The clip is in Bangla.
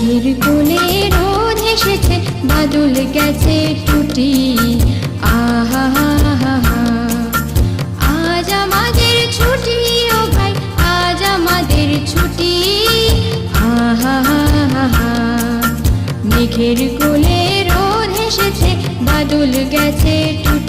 মেঘের কোলে রোদ হেসেছে, বাদল গেছে টুটি। আহা হা হা হা, আজ আমাদের ছুটি ও ভাই, আজ আমাদের ছুটি। আহা হা হা হা, মেঘের কোলে রোদ হেসেছে, বাদল গেছে টুটি।